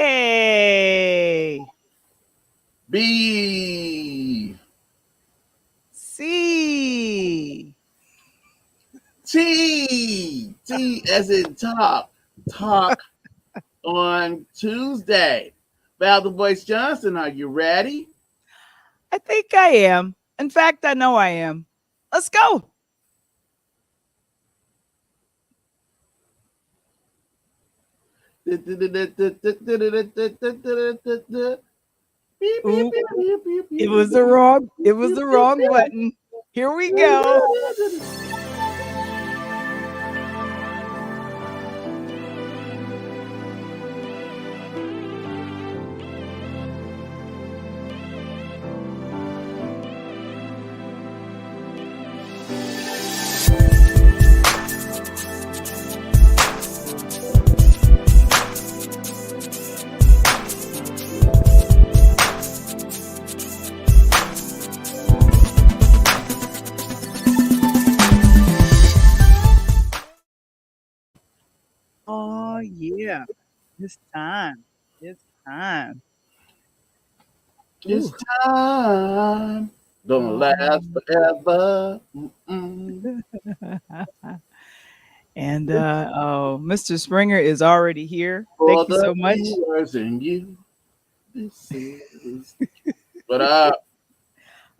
A. B. C. T. T as in talk. Talk on Tuesday. Val the Voice Johnson, are you ready? I think I am. In fact, I know I am. Let's go. Oop. It was the wrong button. Here we go. Oh yeah. It's time. It's time. It's Ooh. time. Gonna last forever. And oh, Mr. Springer is already here. For Thank you the so much. viewers and you. This is what up?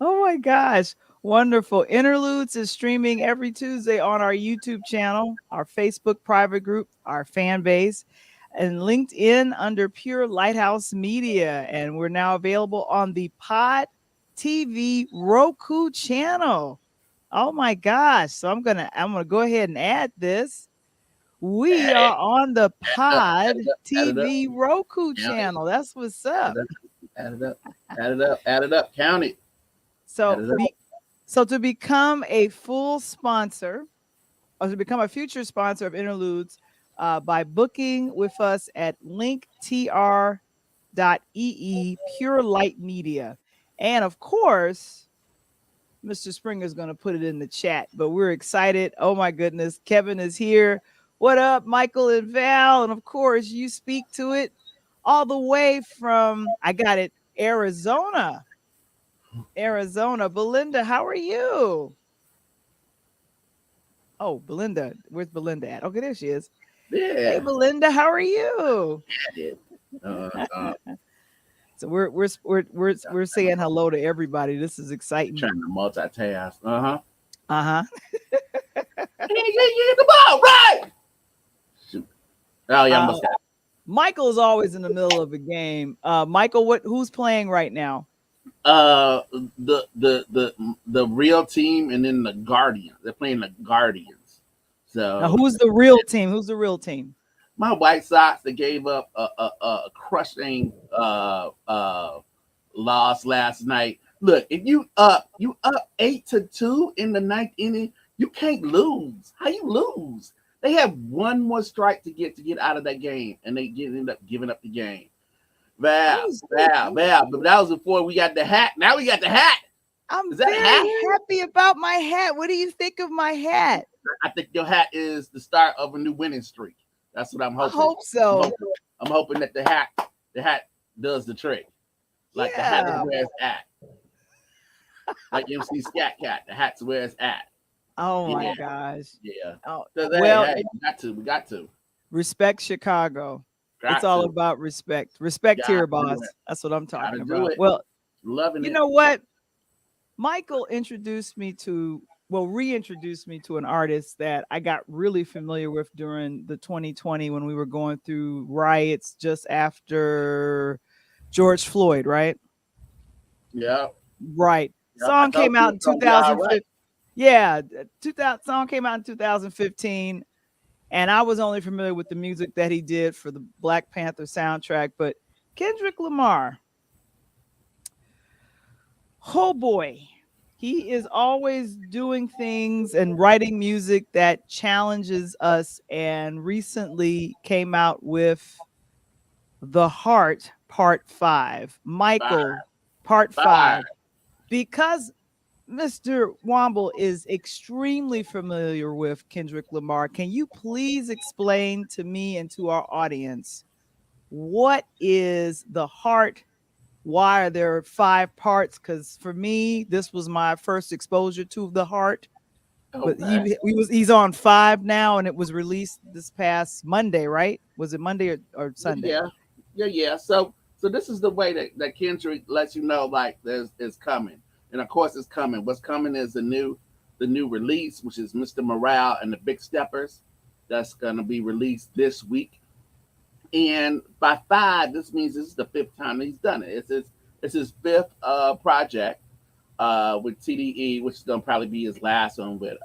Oh my gosh. Wonderful. Interludes is streaming every Tuesday on our YouTube channel, our Facebook private group, our fan base, and LinkedIn under Pure Lighthouse Media. And we're now available on the Pod TV Roku channel. Oh my gosh. So I'm gonna go ahead and add this. We Hey, are on the Pod add it up, TV Roku count it, channel. That's what's add it up. up, add it up, add it up, add it up, count it, add So it up. so to become a full sponsor or to become a future sponsor of Interludes by booking with us at linktr.ee Pure Light Media. And of course, Mr. Springer is going to put it in the chat, but we're excited. Oh my goodness. Kevin is here. What up, Michael and Val? And of course, you speak to it all the way from, I got it, Arizona. Arizona. Belinda, how are you? Oh, Belinda. Where's Belinda at? Okay, there she is. Hey, Yeah, Belinda, how are you? add it. Uh, uh, So we're saying hello to everybody. This is exciting. trying to multitask. Uh huh. Uh-huh. Yeah, come on, right? Shoot. Oh yeah, I Uh must have. Michael is always in the middle of a game. Michael, who's playing right now? Uh, the real team and then the Guardians. They're playing the Guardians. Now, So who's the real team? Who's the real team? my White Sox, they gave up a crushing loss last night. Look, if you up 8-2 in the ninth inning, you can't lose. How you lose? They have one more strike to get out of that game, and they end up giving up the game. Val, Val, Val. But that was before we got the hat. Now we got the hat. I'm Is that a very hat? happy about my hat. What do you think of my hat? I think your hat is the start of a new winning streak. That's what I'm I hoping. hope I'm so. hoping, I'm hoping that the hat does the trick. Like the hat is Yeah. where it's at. Like MC Scat Cat, the hat's where it's at. Oh my Yeah, gosh. yeah. Oh, So well, hey, we got to, respect Chicago. It's got all to, about respect. Respect got here, to do boss. it, That's what I'm got to talking do about. it. Well, Loving you it. know what? Michael introduced me to, well, reintroduced me to an artist that I got really familiar with during the 2020 when we were going through riots just after George Floyd, right? Yeah, Right. yeah. I Song told came you out in it's gonna be all right. 2015. Yeah, 2000 song came out in 2015, and I was only familiar with the music that he did for the Black Panther soundtrack, but Kendrick Lamar, oh boy, he is always doing things and writing music that challenges us, and recently came out with The Heart Part 5. Five, Michael, Part five. 5. Because Mr. Wamble is extremely familiar with Kendrick Lamar, can you please explain to me and to our audience what is the heart? Why are there 5 parts? Because for me, this was my first exposure to the heart. But Okay. he's on 5 now, and it was released this past Monday, right? Was it Monday or Sunday? Yeah, yeah. So this is the way that Kendrick lets you know like there's is coming, and of course it's coming. What's coming is the new release, which is Mr. Morale and the Big Steppers. That's gonna be released this week, and by 5, this means this is the 5th time that he's done it. It's his 5th project with TDE, which is gonna probably be his last one with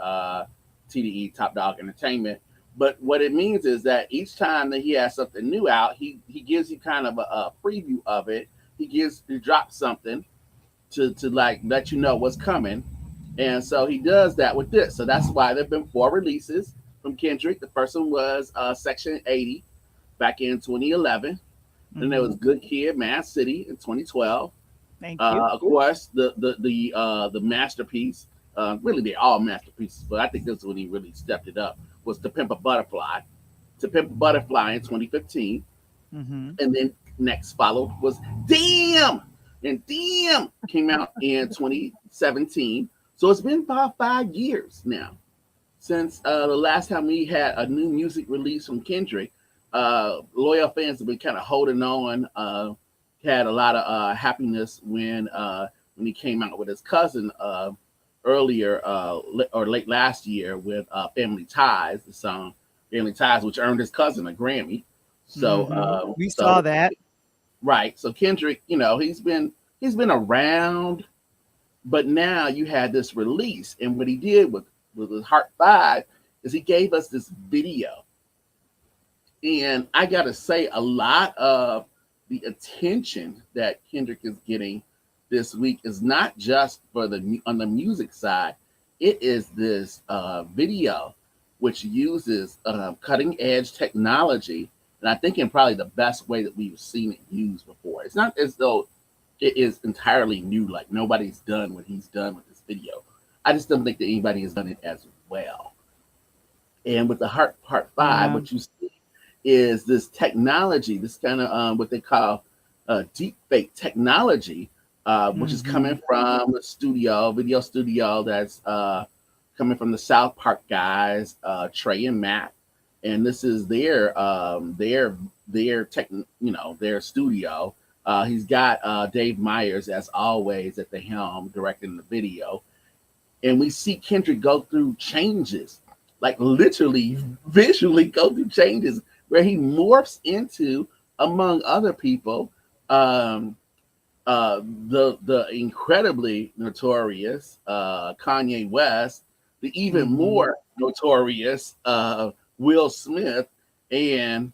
TDE Top Dog Entertainment. But what it means is that each time that he has something new out, he gives you kind of a preview of it. He drops something to like let you know what's coming, and so he does that with this. So that's why there've been 4 releases from Kendrick. The first one was Section 80 back in 2011. Then there Mm-hmm. was Good Kid, Mad City in 2012. Thank you. Of course, the masterpiece. Really, they're all masterpieces, but I think this is when he really stepped it up. Was To Pimp a Butterfly. To Pimp a Butterfly in 2015, Mm-hmm. and then next followed was Damn, and Damn came out in 2017. So it's been about 5 years now since the last time we had a new music release from Kendrick. Loyal fans have been kind of holding on. Had a lot of happiness when he came out with his cousin earlier or late last year with Family Ties, the song Family Ties, which earned his cousin a Grammy. So, Mm-hmm. We saw so that. right. So Kendrick, he's been around, but now you had this release, and what he did with his Heart 5 is he gave us this video, and I gotta say, a lot of the attention that Kendrick is getting this week is not just for the on the music side. It is this video, which uses cutting edge technology, and I think in probably the best way that we've seen it used before. It's not as though it is entirely new, like nobody's done what he's done with this video. I just don't think that anybody has done it as well. And with the Heart 5, Yeah. what you see is this technology, this kind of what they call deep fake technology, which is Mm-hmm. coming from a video studio that's coming from the South Park guys, Trey and Matt. And this is their their studio. He's got Dave Myers as always at the helm directing the video, and we see Kendrick go through changes, like literally visually go through changes where he morphs into, among other people, um, the incredibly notorious Kanye West, the even Mm-hmm. more notorious Will Smith, and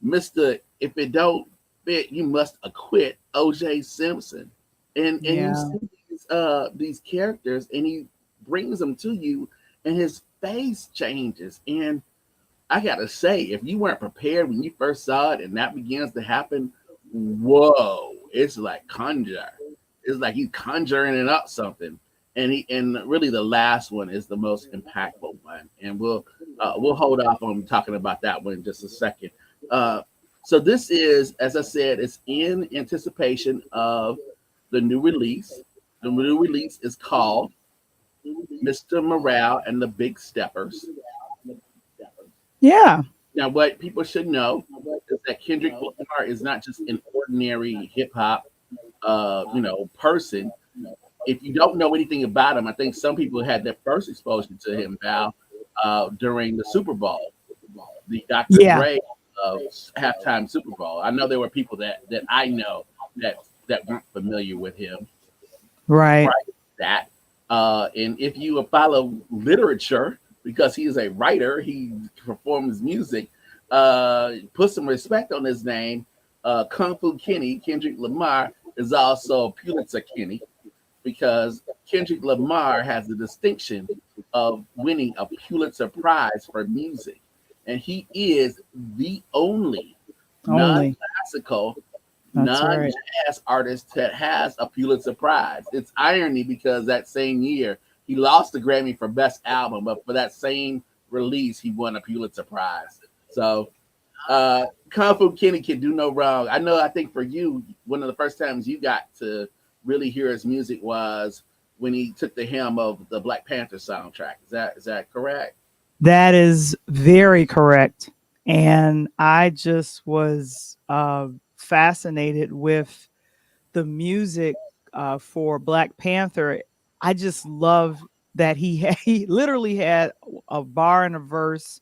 Mister If It Don't Fit, You Must Acquit OJ Simpson, and you Yeah. see these characters, and he brings them to you, and his face changes. And I gotta say, if you weren't prepared when you first saw it, and that begins to happen, whoa! It's like conjure. It's like he's conjuring it up something. And really the last one is the most impactful one, and we'll hold off on talking about that one in just a second. Uh, so this is, as I said, it's in anticipation of the new release. The new release is called Mr. Morale and the Big Steppers. Yeah. Now, what people should know is that Kendrick Lamar is not just an ordinary hip hop, person. If you don't know anything about him, I think some people had their first exposure to him, Val, during the Super Bowl, the Dr. Yeah. Dre halftime Super Bowl. I know there were people that I know that weren't familiar with him Right. prior to that. And if you follow literature, because he is a writer, he performs music, put some respect on his name. Kung Fu Kenny, Kendrick Lamar, is also Pulitzer Kenny, because Kendrick Lamar has the distinction of winning a Pulitzer Prize for music. And he is the only non Only. classical, That's non right. jazz artist that has a Pulitzer Prize. It's irony because that same year he lost the Grammy for Best Album, but for that same release, he won a Pulitzer Prize. So Kung Fu Kenny can do no wrong. I know. I think for you, one of the first times you got to really hear his music was when he took the helm of the Black Panther soundtrack. Is that correct? That is very correct. And I just was fascinated with the music for Black Panther. I just love that he literally had a bar and a verse,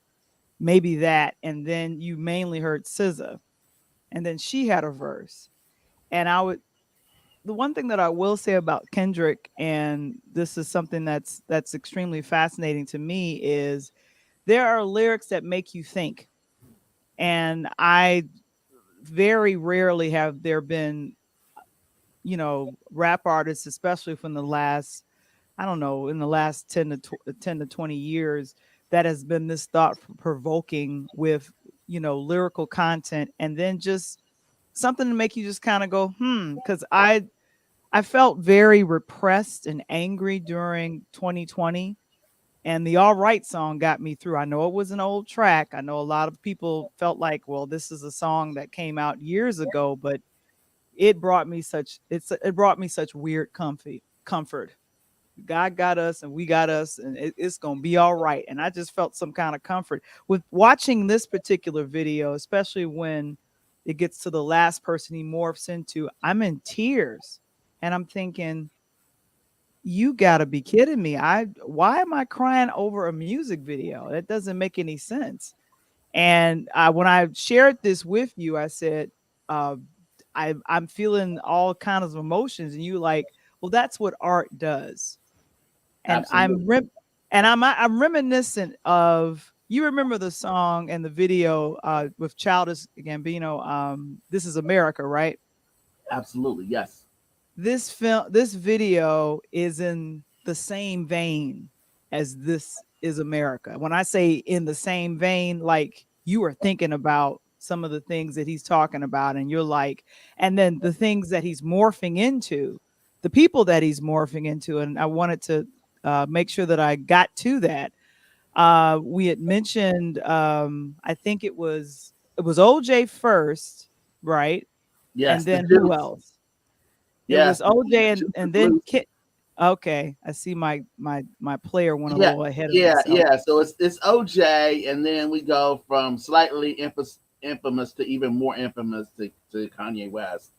maybe that, and then you mainly heard SZA, and then she had a verse. And the one thing that I will say about Kendrick, and this is something that's extremely fascinating to me, is there are lyrics that make you think. And I very rarely have there been, rap artists, especially from the last, I don't know, in the last 10 to 20 years, that has been this thought provoking with, lyrical content, and then just something to make you just kind of go, because I felt very repressed and angry during 2020, and the All Right song got me through. I know it was an old track. I know a lot of people felt like, well, this is a song that came out years ago, but it brought me such weird comfort. God got us and we got us, and it's going to be all right. And I just felt some kind of comfort with watching this particular video, especially when it gets to the last person he morphs into. I'm in tears and I'm thinking, you got to be kidding me. Why am I crying over a music video? That doesn't make any sense. And when I shared this with you, I said, uh, I'm feeling all kinds of emotions. And you like, well, that's what art does. And Absolutely. I'm reminiscent of, you remember the song and the video with Childish Gambino, "This Is America," right? Absolutely. Yes. This video is in the same vein as "This Is America." When I say in the same vein, like you are thinking about some of the things that he's talking about, and you're like, and then the things that he's morphing into, the people that he's morphing into. And I wanted to make sure that I got to that. We had mentioned, I think it was OJ first, right? And Yes. The then who juice. else? It Yes. was OJ, Juice and is then loose. Kit. Okay, I see my player went a Yeah. little ahead of Yeah. himself. Yeah. So it's OJ, and then we go from slightly infamous to even more infamous to Kanye West.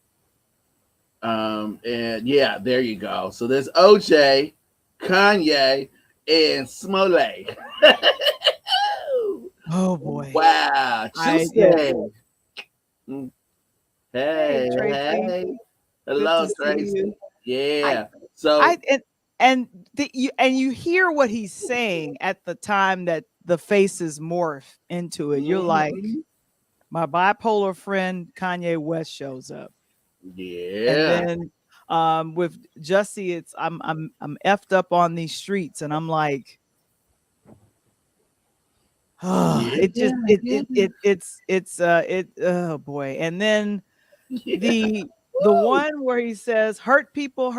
And yeah, there you go. So there's OJ, Kanye, and Smollett. Oh boy. Wow, Yeah. Tuesday. Mm. Hey Hey, Tracy, hey. good to Hello, see you. Tracy. I Yeah. So, I and you hear what he's saying at the time that the faces morph into it. You're like, mhm. my bipolar friend Kanye West shows up. And Yeah. then with Jussie, it's I'm effed up on these streets, and I'm like, oh, Yeah. it just Yeah. it oh boy. And then Yeah. the Woo. one where he says hurt people,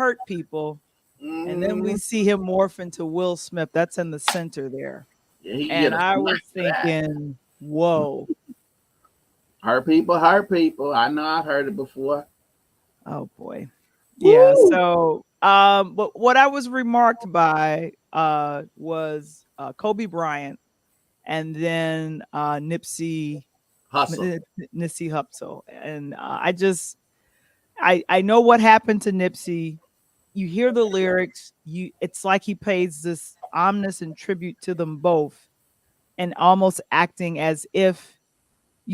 and then we Mhm. see him morph into Will Smith. That's in the center there. Yeah, he get And a I smack was for that. thinking, whoa, Hurt people, hurt people. I know I've heard it before. oh boy. Yeah, Woo. so but what I was remarked by was Kobe Bryant, and then Hustle. Nipsey Hussle. And I know what happened to Nipsey. You hear the lyrics, it's like he pays this omniscient tribute to them both, and almost acting as if,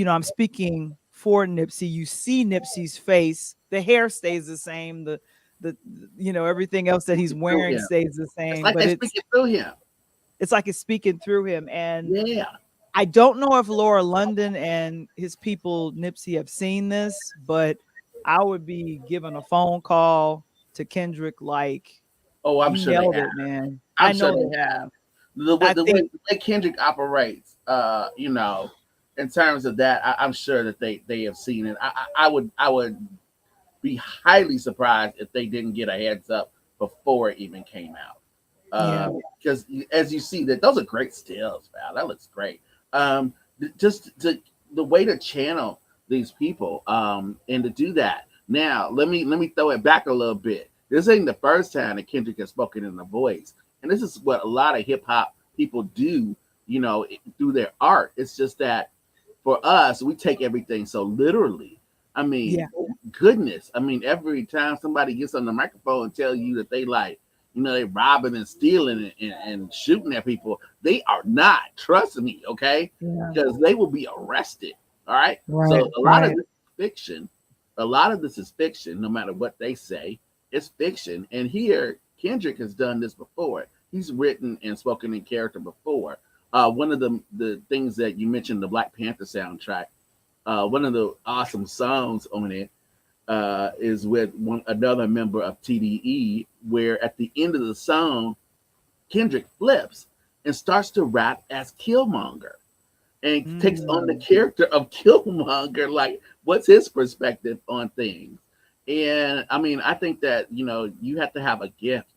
I'm speaking for Nipsey. You see Nipsey's face, the hair stays the same, the everything else that he's Speaking through wearing him. stays the It's same, like but they it's speaking through him. it's like it's speaking through him. And Yeah. I don't know if Laura London and his people, Nipsey, have seen this, but I would be giving a phone call to Kendrick like, Oh, I'm you sure they nailed have. it, man. I'm I sure know they they have. have. The way I the way, think, the way Kendrick operates, in terms of that, I'm sure that they have seen it. I would be highly surprised if they didn't get a heads up before it even came out. yeah, Because as you see, that those are great stills, Val. That looks great. Just the way to channel. these people. And to do that. Now, let me throw it back a little bit. This ain't the first time that Kendrick has spoken in the voice, and this is what a lot of hip hop people do. Through their art. It's just that for us, we take everything so literally. I Yeah. mean, goodness. I mean, every time somebody gets on the microphone and tell you that they like, they robbing and stealing and shooting at people, they are not. Trust me, okay? Yeah. Because they will be arrested. All right. Right. So a lot of Right. this is fiction. A lot of this is fiction, no matter what they say. It's fiction. And here, Kendrick has done this before. He's written and spoken in character before. One of the things that you mentioned, the Black Panther soundtrack, one of the awesome songs on it is with another member of TDE, where at the end of the song, Kendrick flips and starts to rap as Killmonger and takes on the Mm. character of Killmonger. Like, what's his perspective on things? And I mean, I think that you have to have a gift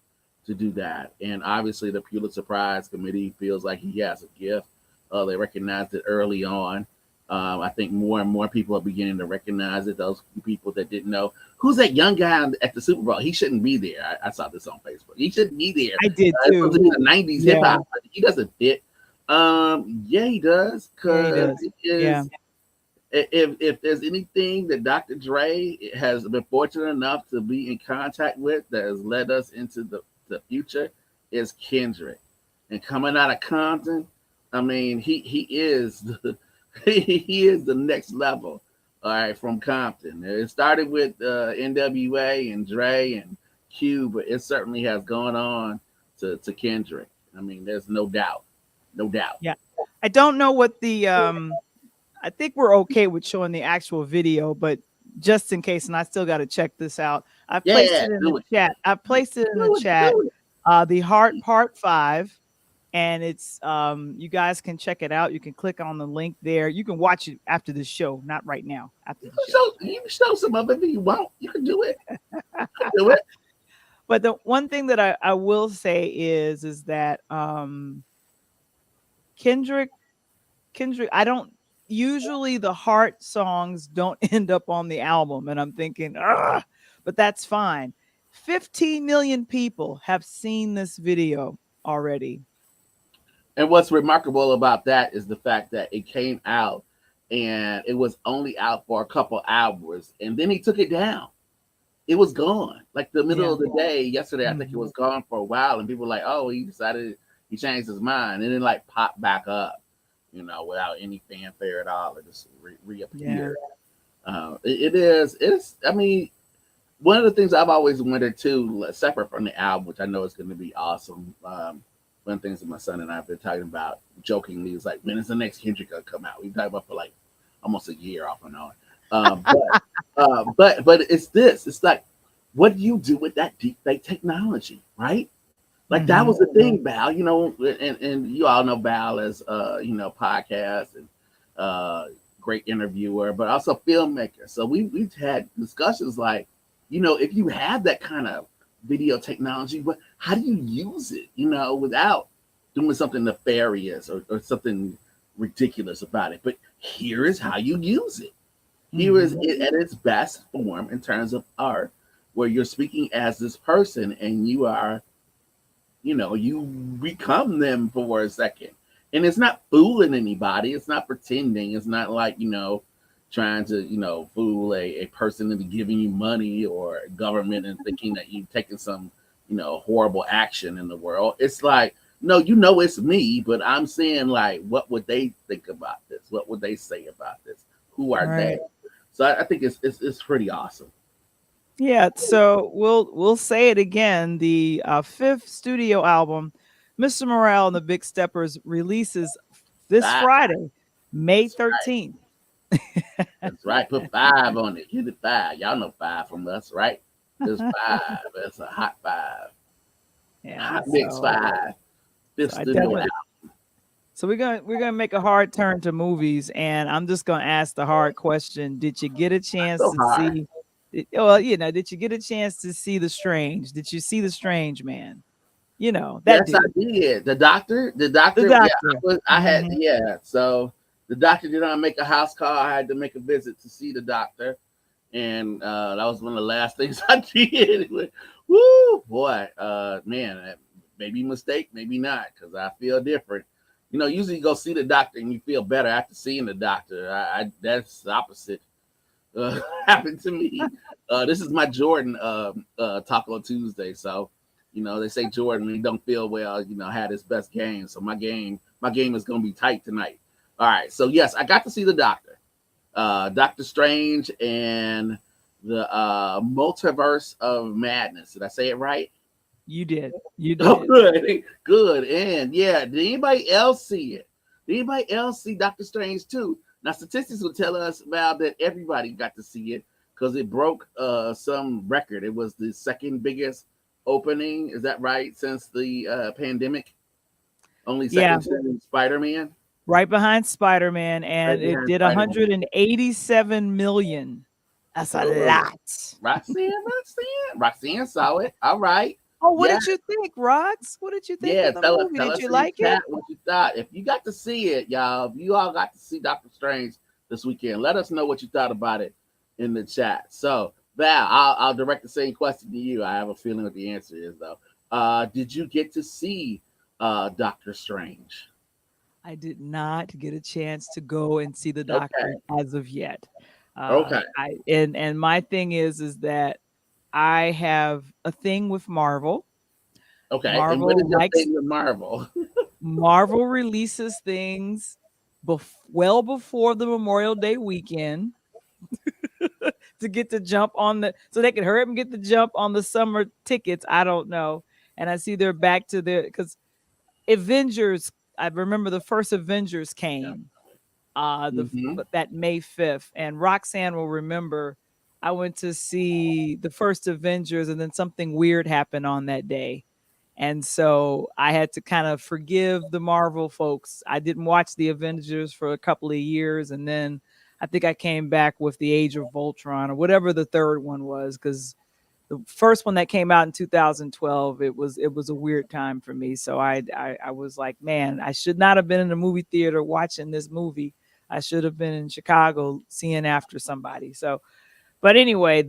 to do that. And obviously, the Pulitzer Prize Committee feels like he has a gift. They recognized it early on. I think more and more people are beginning to recognize it. Those people that didn't know, who's that young guy at the Super Bowl? He shouldn't be there. I saw this on Facebook. He shouldn't be there. I did It's supposed to too. be the '90s hip Yeah. hop. He doesn't fit. Yeah, he does. Yeah, he Cause does. it Yeah. is if there's anything that Dr. Dre has been fortunate enough to be in contact with that has led us into the future, is Kendrick. And coming out of Compton, I mean, he is he is the next level. All right, from Compton. It started with NWA and Dre and Q, but it certainly has gone on to Kendrick. I mean, there's no doubt, no doubt. Yeah. I don't know what the I think we're okay with showing the actual video, but just in case, and I still got to check this out. I placed Yeah, it in the do it, chat. I placed it in the do it, chat. do it. The Heart Part 5, and it's you guys can check it out. You can click on the link there. You can watch it after the show, not right now, after the show. You can show some of it if you want. You can do it. You can do it. But the one thing that I will say is that Kendrick Kendrick, I don't usually the heart songs don't end up on the album, and I'm thinking, ah, but that's fine. 15 million people have seen this video already. And what's remarkable about that is the fact that it came out and it was only out for a couple hours, and then he took it down. It was gone. Like the middle Yeah. of the day yesterday, I think it Mhm. was gone for a while, and people were like, "Oh, he decided he changed his mind," and then like popped back up, without any fanfare at all. It just Yeah. reappeared. It's. I mean, one of the things I've always wanted too, separate from the album, which I know is going to be awesome. One of the things that my son and I have been talking about jokingly is like, when is the next Kendrick gonna come out? We've talked about for like almost a year off and on. But it's this. It's like, what do you do with that deep fake technology, right? Like that Mhm. was the thing, Val. And you all know Val as podcast and great interviewer, but also filmmaker. So we've had discussions like, if you have that kind of video technology, how do you use it, without doing something nefarious or something ridiculous about it? But here is how you use it. Here is Mhm. it at its best form in terms of art, where you're speaking as this person and you are, you become them for a second. And it's not fooling anybody. It's not pretending. It's not like, trying to, fool a person into giving you money or government and thinking that you've taken some, horrible action in the world. It's like, no, it's me, but I'm saying like, what would they think about this? What would they say about this? Who are they? Right. So I think it's pretty awesome. Yeah, so we'll say it again. The fifth studio album, Mr. Morale and the Big Steppers, releases this Five. Friday, May That's right. 13th. That's right. Put 5 on it. Give it 5. Y'all know 5 from us, right? It's 5. It's a hot 5. Yeah, Hot mix so 5. Fifth I studio album. definitely. So we're gonna make a hard turn to movies, and I'm just gonna ask the hard question: did you get a chance So to hard. see? Well, did you get a chance to see The Strange? Did you see The Strange Man? That Yes, I dude, did. The doctor. the Yeah, doctor. I had. Mhm. Yeah. So The doctor did not make a house call. I had to make a visit to see the doctor, and that was one of the last things I did. Woo, boy, man, maybe mistake, maybe not, because I feel different. Usually you go see the doctor and you feel better after seeing the doctor. That's the opposite happened to me. This is my Jordan Taco Tuesday, so they say Jordan when he don't feel well, had his best game. So my game is gonna be tight tonight. All right, so yes, I got to see the doctor, Doctor Strange, and the Multiverse of Madness. Did I say it right? You did. You Oh, did. good, good. And yeah, did anybody else see it? Did anybody else see Doctor Strange too? Now, statistics will tell us about that everybody got to see it because it broke some record. It was the second biggest opening. Is that right? Since the pandemic, only Yeah, second to Spider-Man. right behind Spider-Man, Right and it behind did Spider-Man. 187 million. That's a Oh, lot. Roxanne saw it. All right. Oh, what Yeah, did you think, Rox? What did you think yeah. of the Tell us, movie? tell Did us you in the like it? chat what you thought. If you got to see it, y'all, if you all got to see Doctor Strange this weekend, let us know what you thought about it in the chat. So, Val, I'll direct the same question to you. I have a feeling what the answer is, though. Did you get to see Doctor Strange? I did not get a chance to go and see the Okay. doctor as of yet. Okay. And my thing is that I have a thing with Marvel. Okay. And what Marvel is your likes thing with Marvel? Marvel releases things well before the Memorial Day weekend to get to jump on so they can hurry up and get the jump on the summer tickets. I don't know. And I see they're back to because Avengers, I remember the first Avengers Yeah. came Mm-hmm. that May 5th. And Roxanne will remember I went to see the first Avengers and then something weird happened on that day. And so I had to kind of forgive the Marvel folks. I didn't watch the Avengers for a couple of years. And then I think I came back with the Age of Voltron or whatever the third one was, because the first one that came out in 2012, it was a weird time for me. So I was like, man, I should not have been in the movie theater watching this movie. I should have been in Chicago seeing after somebody. So, but anyway,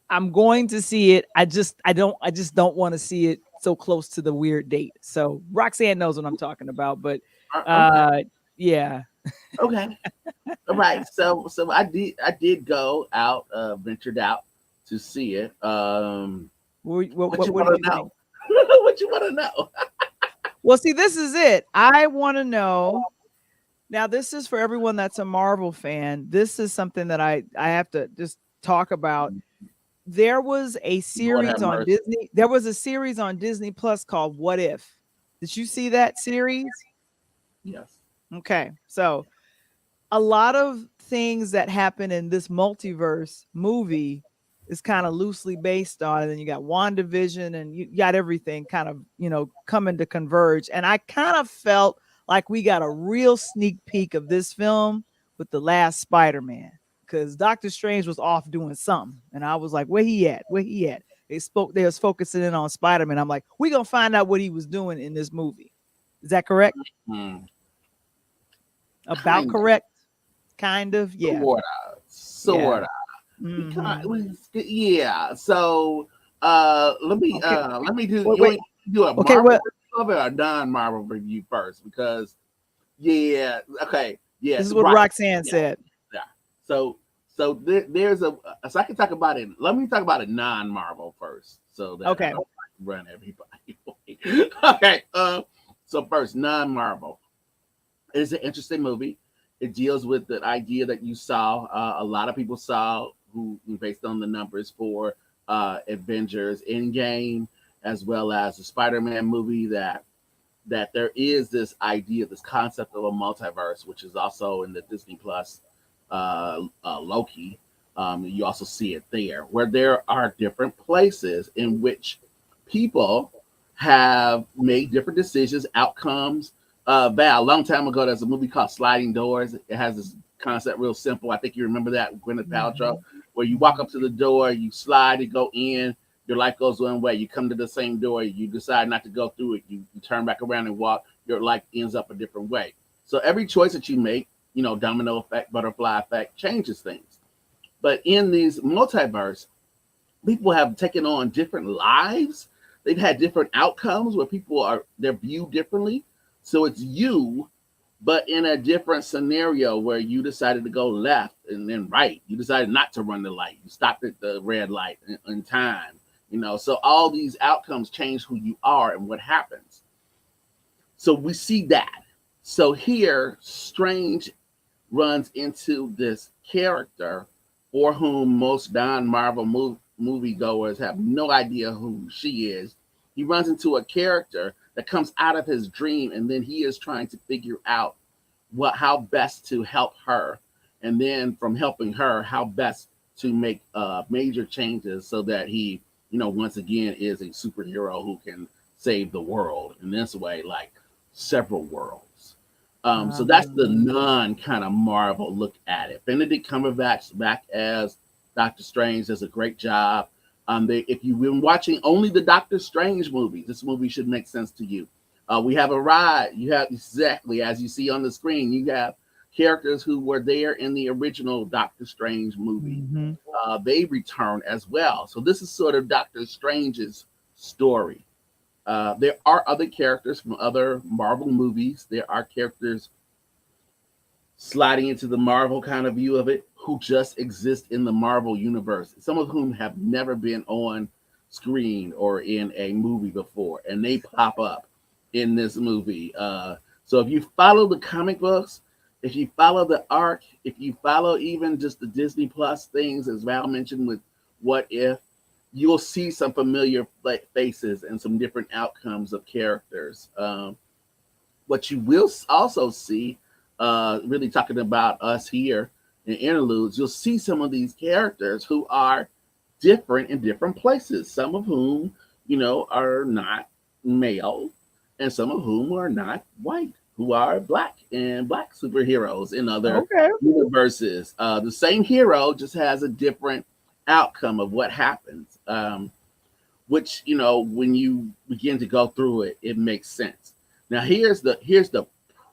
I'm going to see it. I just don't want to see it so close to the weird date. So Roxanne knows what I'm talking about, but Okay. uh yeah. Okay. All right. So I did go out, ventured out to see it. What you What did want you to think? know? What you want to know? Well, see, this is it. I want to know. Now, this is for everyone that's a Marvel fan. This is something that I have to just talk about. There was a Lord have series on mercy. Disney. There was a series on Disney Plus called What If? Did you see that series? Yes. Okay. So, a lot of things that happen in this multiverse movie is kind of loosely based on, and then you got WandaVision and you got everything kind of, coming to converge. And I kind of felt like we got a real sneak peek of this film with the last Spider-Man, because Doctor Strange was off doing something. And I was like, where he at? Where he at? They was focusing in on Spider-Man. I'm like, we gonna find out what he was doing in this movie. Is that correct? Hmm. About Kind of. correct? Kind of, yeah. Sort of. Yeah. Sort of. We kind. Mhm. Yeah. So let me Okay. let me do Wait, you wait. want to do a Okay, Marvel what review of it or a non-Marvel review first? Because yeah, okay, yeah, this is what right, Roxanne yeah, said. yeah. So there's so I can talk about it. Let me talk about a non-Marvel first, so that I Okay. don't run everybody. Okay, so first non-Marvel. It's an interesting movie. It deals with the idea that you saw. A lot of people saw who, based on the numbers for Avengers Endgame, as well as the Spider-Man movie, that there is this idea, this concept of a multiverse, which is also in the Disney Plus Loki. You also see it there, where there are different places in which people have made different decisions, outcomes. Val, a long time ago, there's a movie called Sliding Doors. It has this concept real simple. I think you remember that, Gwyneth Paltrow, Mhm. where you walk Mhm. up to the door, you slide, you go in, your life goes one way. You come to the same door, you decide not to go through it. You turn back around and walk. Your life ends up a different way. So every choice that you make, domino effect, butterfly effect, changes things. But in these multiverse, people have taken on different lives. They've had different outcomes where they're viewed differently. So it's you, but in a different scenario where you decided to go left and then right. You decided not to run the light. You stopped at the red light in time. So all these outcomes change who you are and what happens. So we see that. So here, Strange runs into this character for whom most non-Marvel moviegoers have no idea who she is. He runs into a character that comes out of his dream, and then he is trying to figure out how best to help her, and then from helping her, how best to make major changes so that he, once again, is a superhero who can save the world in this way, like several worlds. So that's the non kind of Marvel look at it. Benedict Cumberbatch back as Doctor Strange does a great job. If you've been watching only the Doctor Strange movies, this movie should make sense to you. We have a ride. You have exactly as you see on the screen. You have characters who were there in the original Doctor Strange movie. They return as well. So this is sort of Doctor Strange's story. There are other characters from other Marvel movies. There are characters sliding into the Marvel kind of view of it who just exist in the Marvel universe, some of whom have never been on screen or in a movie before, and they pop up in this movie. So if you follow the comic books, if you follow the arc, if you follow even just the Disney Plus things, as Val mentioned with What If, you'll see some familiar faces and some different outcomes of characters. What you will also see, really talking about us here in Interludes, you'll see some of these characters who are different in different places, some of whom, are not male, and some of whom are not white, who are black and black superheroes in other universes. The same hero just has a different outcome of what happens, which, when you begin to go through it, it makes sense. Now, here's the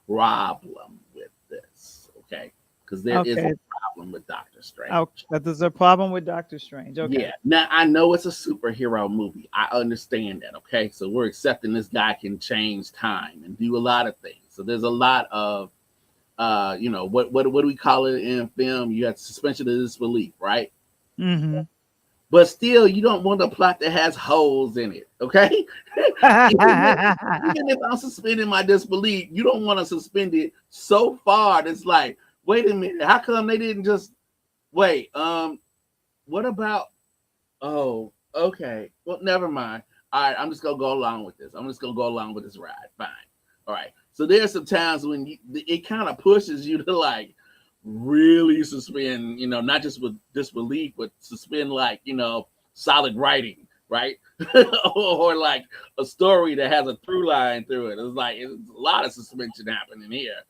problem with this, okay? Because there is a problem with Doctor Strange. There's a problem with Doctor Strange. Okay. Yeah. Now I know it's a superhero movie. I understand that. Okay. So we're accepting this guy can change time and do a lot of things. So there's a lot of what do we call it in film? You have suspension of disbelief, right? Mm-hmm. But still, you don't want a plot that has holes in it. Okay. Even if I'm suspending my disbelief, you don't want to suspend it so far that's like, wait a minute, how come they didn't just wait? What about? Oh, okay. Well, never mind. All right, I'm just gonna go along with this. I'm just gonna go along with this ride. Fine. All right. So there's some times when it kind of pushes you to like really suspend, not just with disbelief, but suspend like, solid writing, right? or like a story that has a through line through it. It's like it's a lot of suspension happening here.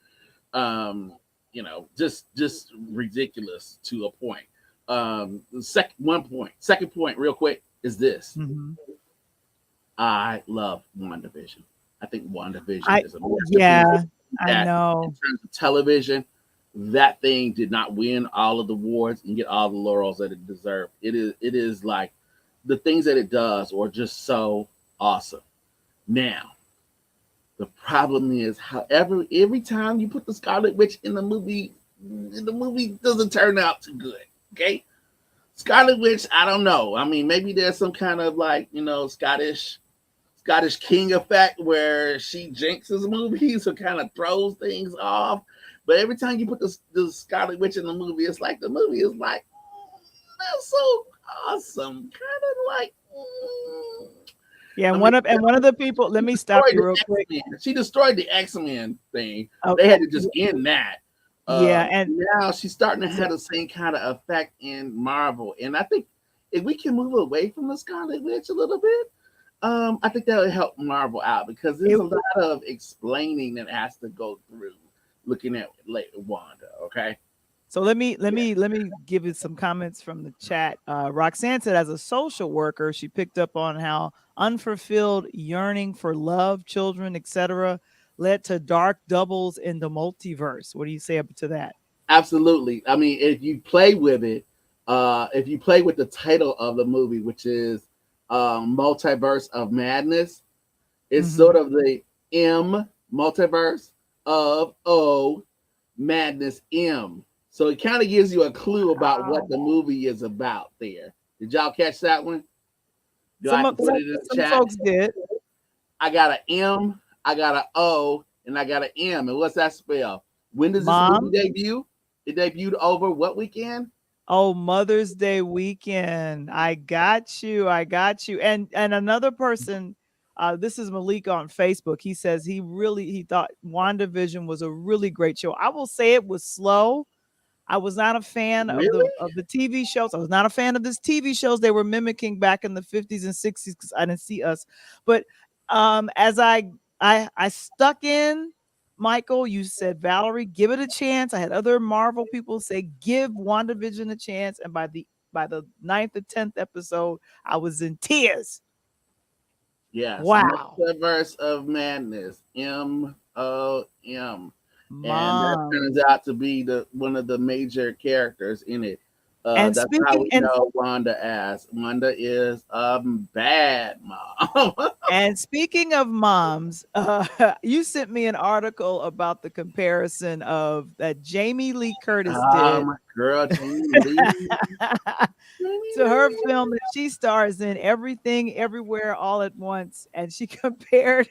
Just ridiculous to a point. Second point, real quick, is this. Mm-hmm. I love WandaVision. I think WandaVision is a masterpiece. Yeah, I know. In terms of television, that thing did not win all of the awards and get all the laurels that it deserved. It is like the things that it does are just so awesome. Now, the problem is, however, every time you put the Scarlet Witch in the movie doesn't turn out too good. Okay, Scarlet Witch, I don't know. I mean, maybe there's some kind of like Scottish king effect where she jinxes movies or kind of throws things off. But every time you put the Scarlet Witch in the movie, it's like the movie is like, that's so awesome, kind of like. Yeah, one of the people. Let me stop you real quick. She destroyed the X-Men thing. Okay. They had to just end that. And now she's starting to have the same kind of effect in Marvel. And I think if we can move away from the Scarlet Witch a little bit, I think that would help Marvel out because there's a lot of explaining that has to go through looking at Wanda. Okay. So let me give you some comments from the chat. Roxanne said, as a social worker, she picked up on how unfulfilled yearning for love, children, etc., led to dark doubles in the multiverse. What do you say up to that? Absolutely. I mean, if you play with it, if you play with the title of the movie, which is Multiverse of Madness, it's Hmm. sort of the M multiverse of O Madness M. So it kind of gives you a clue about what Wow. the movie is about there. Did y'all catch that one? Do I Some have to put it in the some chat? folks did. I got an M, I got an O, and I got an M. And what's that spell? When does this movie Mom. debut? It debuted over what weekend? Oh, Mother's Day weekend. I got you. I got you. And another person, this is Malik on Facebook. He says he thought WandaVision was a really great show. I will say it was slow. I was not a fan of Really? the TV shows. I was not a fan of this TV shows they were mimicking back in the 50s and 60s because I didn't see us. But as I stuck in, Michael, you said Valerie, give it a chance. I had other Marvel people say give WandaVision a chance, and by the ninth or 10th episode, I was in tears. Yes, Wow, Multiverse of Madness, MOM, and that mom. turns out to be the one of the major characters in it. And That's how speaking we know Wanda as Wanda is a bad mom. And speaking of moms, you sent me an article about the comparison of that Jamie Lee Curtis did My girl Jamie Lee, Jamie to her Lee. film that she stars in, Everything Everywhere All at Once. And she compared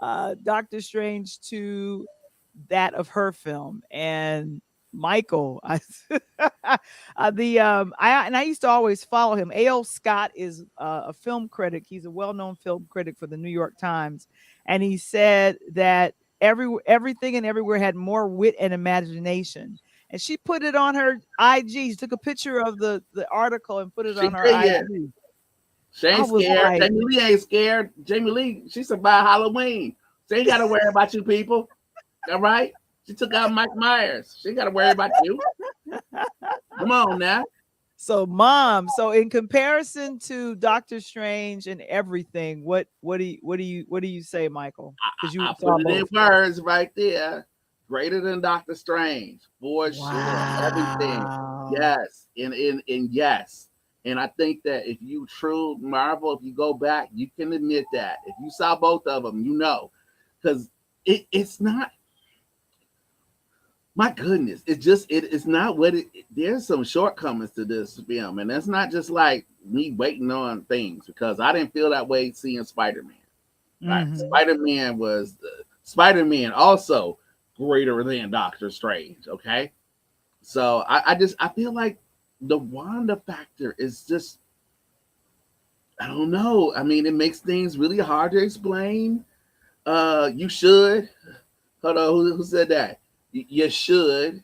Doctor Strange to that of her film. And Michael, I used to always follow him. A.O. Scott is a film critic. He's a well-known film critic for the New York Times, and he said that everything and everywhere had more wit and imagination. And she put it on her IG. She took a picture of the article and put it She on her did, yeah. IG. She I ain't was scared. like, Jamie Lee ain't scared. Jamie Lee, she survived Halloween. She ain't got to worry about you people. All right? She took out Mike Myers. She ain't got to worry about you. Come on now. so mom. So in comparison to Doctor Strange and everything, what do you say, Michael? Because you I put saw it in both. words right there. Greater than Doctor Strange, for sure. Everything. Wow. Yes. And yes. And I think that if you true Marvel, if you go back, you can admit that. If you saw both of them, you know. Because it's not, my goodness, it's not what there's some shortcomings to this film. And that's not just like me waiting on things because I didn't feel that way seeing Spider-Man. Right. Mhm. Spider-Man also greater than Doctor Strange. Okay. So I feel like the Wanda factor is just, I don't know. I mean, it makes things really hard to explain. You should. Hold on, who said that? You should.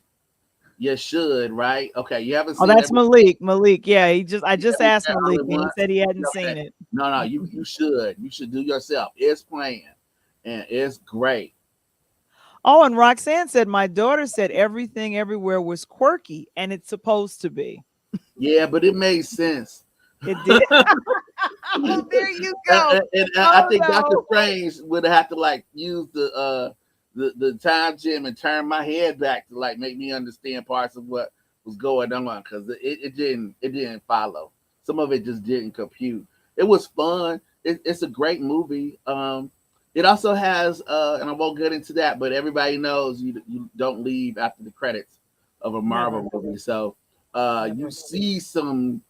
You should, right? Okay, you haven't Oh, seen that's every Malik. Malik. Yeah, I you just haven't asked seen it Malik, only and he once. said he hadn't Okay. seen it. No, no, you should. You should do yourself. It's playing. And it's great. Oh, and Roxanne said my daughter said everything everywhere was quirky, and it's supposed to be. Yeah, but it made sense. It did. and, Oh, there you go. I Oh think Doctor no. Strange would have to like use the time gem and turn my head back to like make me understand parts of what was going on because it didn't follow. Some of it just didn't compute. It was fun. It's a great movie. It also has and I won't get into that, but everybody knows you don't leave after the credits of a Never, Marvel movie, so you never. see some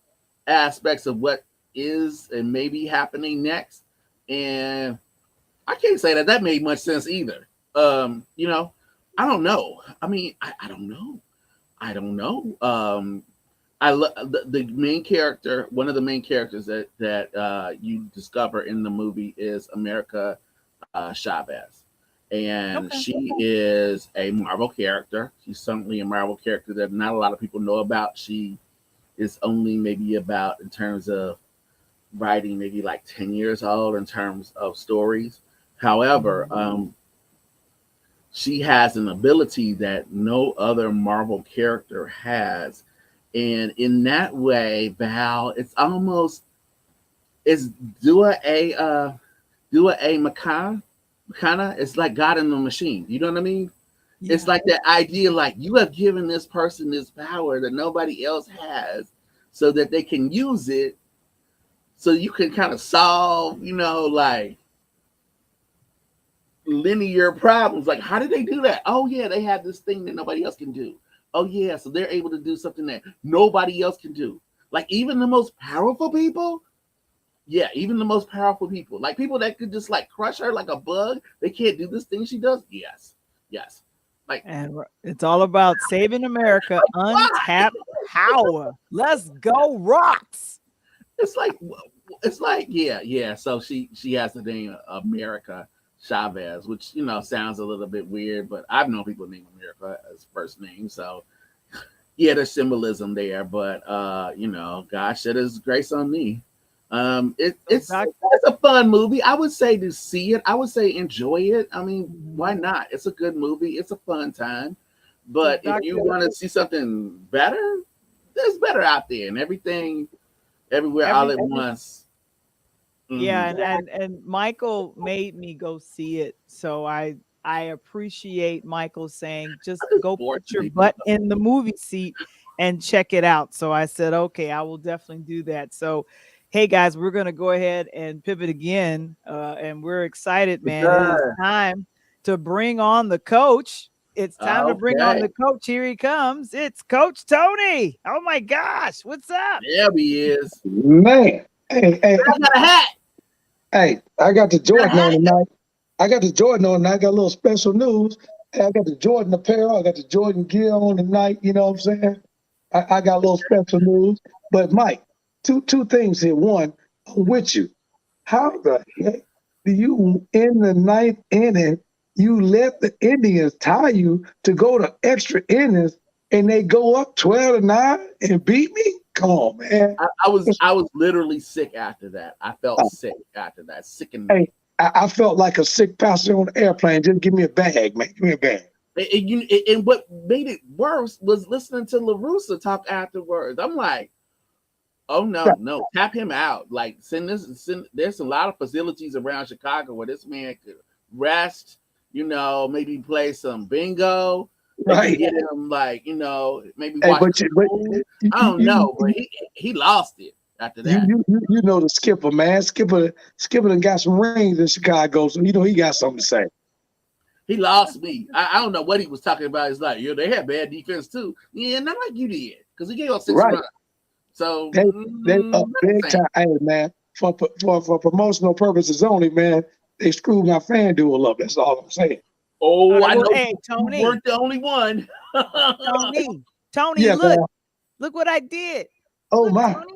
aspects of what is and maybe happening next. And I can't say that made much sense either. You know, I don't know. I mean, I don't know. I don't know. The main character, one of the main characters that you discover in the movie is America Chavez, and Okay. she is a Marvel character. She's certainly a Marvel character that not a lot of people know about. She is only maybe about in terms of writing maybe like 10 years old in terms of stories. However, Mhm. she has an ability that no other Marvel character has. And in that way, Val, it's Dua A Makai. kind of. It's like God in the machine. You know what I mean? It's Yeah. like that idea, like you have given this person this power that nobody else has, so that they can use it, so you can kind of solve, like linear problems. Like, how did they do that? Oh yeah, they have this thing that nobody else can do. Oh yeah, so they're able to do something that nobody else can do. Like even the most powerful people, yeah, even the most powerful people, like people that could just like crush her like a bug, they can't do this thing she does. Yes, yes. Like And it's all about saving America, why? untapped power. Let's go, Rocks. It's like yeah, yeah. So she has the name America Chavez, which sounds a little bit weird, but I've known people named America as first name, so yeah, there's symbolism there. But God shed His grace on me. So Doc, It's a fun movie. I would say to see it. I would say enjoy it. I mean, why mhm. not? It's a good movie. It's a fun time. So But if you Doctor, want to see something better, there's better out there, and everything, everywhere, all every at once. yeah, Hmm. and Michael made me go see it. So I appreciate Michael saying just go put your Unfortunately, butt in the movie seat and check it out. So I said, okay, I will definitely do that. So hey guys, we're gonna go ahead and pivot again. And we're excited, man. It is sure. time to bring on the coach. It's time to bring on Okay. the coach. Here he comes. It's Coach Tony. Oh my gosh, what's up? There he is. Man, I got a hat. I got the Got a Jordan on hat. tonight. I got the Jordan on tonight. I got a little special news. Hey, I got the Jordan apparel. I got the Jordan gear on tonight. You know what I'm saying? I got a little special news. But Mike, two things here. One, I'm with you. How the heck do you in the ninth inning you let the Indians tie you to go to extra innings and they go up 12-9 and beat me? Come on, man. I was literally sick after that. I felt sick after that. Sickened Hey, me. I felt like a sick passenger on the airplane. Just give me a bag, man. Give me a bag. And what made it worse was listening to LaRussa talk afterwards. I'm like, oh no, no, tap him out. Like send there's a lot of facilities around Chicago where this man could rest, maybe play some bingo. They could Right. get him like, maybe Hey, watch cartoons. you, I you, don't you, know, but he lost it after you, that. you know the skipper, man. Skipper done got some rings in Chicago, so you know he got something to say. He lost me. I don't know what he was talking about. It's like, they had bad defense too. Yeah, not like you did, because he gave up 6 runs. Right. So They not the big same. time. Hey, man, for promotional purposes only, man. They screwed my fan duel up. That's all I'm saying. Oh, I Well, know hey, you Tony, weren't the only one. Tony, Tony, Yeah, look, man. look what I did. Oh Look, my. Tony,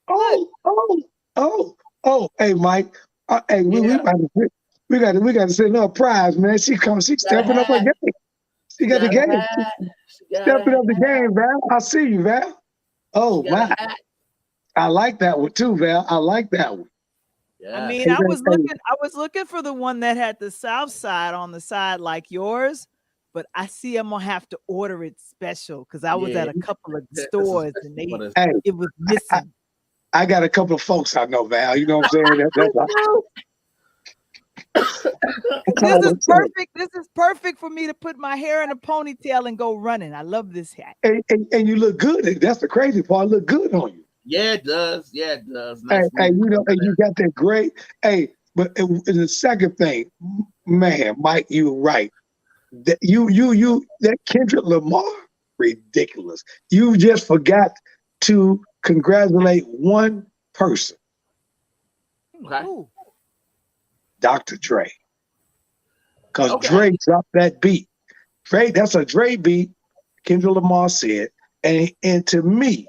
look. Oh, oh, oh. Hey, Mike. Hey, we Yeah, about to we got to send her a prize, man. She's got a stepping up her hat. game. She She got the got a game. hat. She got a Stepping hat. up the game, Val. I see you, Val. She Oh got a my. hat. I like that one too, Val. I like that one. I Yes. mean, Hey, hey, hey, I was looking for the one that had the south side on the side like yours, but I see I'm gonna have to order it special because I was Yeah. at a couple of This is stores and special for this. hey, it was I, missing. I got a couple of folks I know, Val. You know what I'm saying? That's This all is I'm saying. perfect. This is perfect for me to put my hair in a ponytail and go running. I love this hat. And you look good. That's the crazy part. Look good on you. Yeah, it does. Yeah, it does. Hey, Nice meeting and you got that great. Hey, but the second thing, man, Mike, you were right. That that Kendrick Lamar, ridiculous. You just forgot to congratulate one person, you. Okay. Ooh, Dr. Dre, because Okay. Dre dropped that beat. Dre, that's a Dre beat. Kendrick Lamar said, and to me,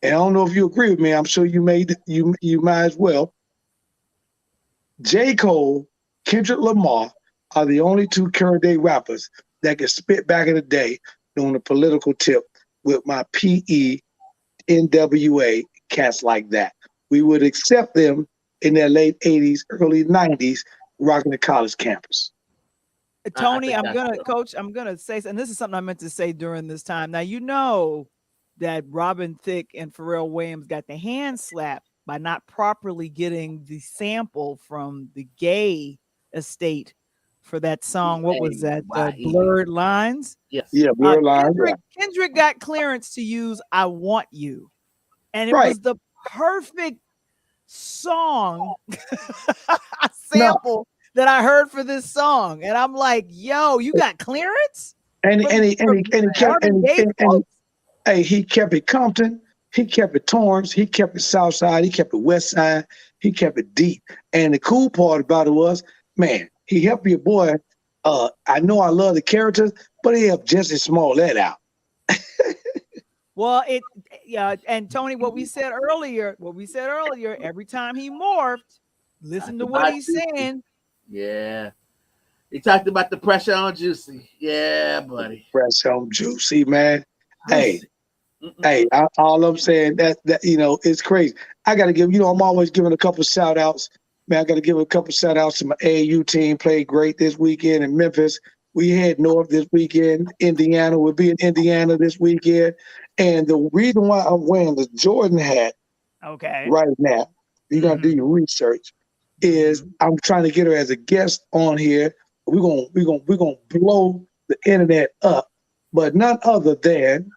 and I don't know if you agree with me. I'm sure you might as well. J. Cole, Kendrick Lamar are the only two current day rappers that can spit back in the day on a political tip with my PE, NWA, cats like that. We would accept them in their late 80s, early 90s, rocking the college campus. I Tony, think that's true. Coach, I'm gonna say, and this is something I meant to say during this time. Now you know that Robin Thicke and Pharrell Williams got the hand slap by not properly getting the sample from the gay estate for that song. What was that? A-Y-E. Blurred Lines. Yes. Yeah, blur line. Yeah. Kendrick got clearance to use "I Want You," and it Right. was the perfect song No, sample that I heard for this song, and I'm like, "Yo, you got clearance and from, and he and from he and he kept Marvin Gaye and folks?" hey, he kept it Compton, he kept it Torrance, he kept it South Side, he kept it West Side, he kept it deep. And the cool part about it was, man, he helped your boy. I know I love the characters, but he helped Jesse Smollett out. Well, yeah, and Tony, what we said earlier, every time he morphed, listen to what he's saying. Yeah. He talked about the pressure on Juicy. Yeah, buddy. Fresh home juicy, man. Hey, Juicy. all I'm saying that it's crazy. I got to give, I'm always giving a couple shout outs. Man, I got to give a couple shout outs to my AAU team. Played great this weekend in Memphis. We head north this weekend. Indiana. We'll be in Indiana this weekend. And the reason why I'm wearing the Jordan hat right now, you're gonna do your research, is I'm trying to get her as a guest on here. We're gonna blow the internet up, but none other than